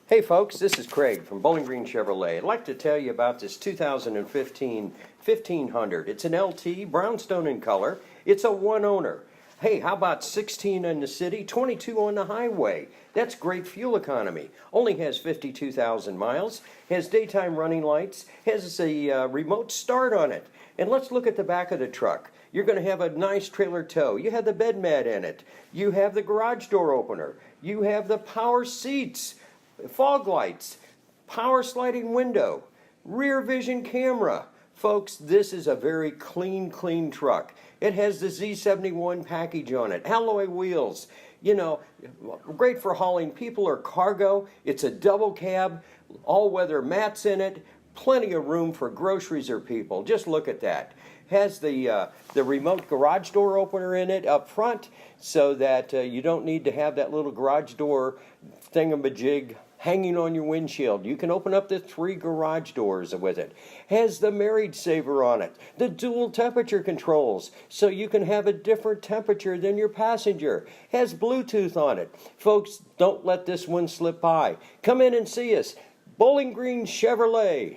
Hey folks, this is Craig from Bowling Green Chevrolet. I'd like to tell you about this 2015 1500. It's an LT, brownstone in color. It's a one owner. Hey, how about 16 in the city, 22 on the highway? That's great fuel economy. Only has 52,000 miles, has daytime running lights, has a remote start on it. And let's look at the back of the truck. You're going to have a nice trailer tow. You have the bed mat in it. You have the garage door opener. You have the power seats, fog lights, power sliding window, rear vision camera. Folks, this is a very clean truck. It has the Z71 package on it, alloy wheels, you know, great for hauling people or cargo. It's a double cab, all-weather mats in it, plenty of room for groceries or people. Just look at that. Has the remote garage door opener in it up front so that you don't need to have that little garage door thingamajig hanging on your windshield. You can open up the 3 garage doors with it. Has the marriage saver on it. The dual temperature controls so you can have a different temperature than your passenger. Has Bluetooth on it. Folks, don't let this one slip by. Come in and see us. Bowling Green Chevrolet.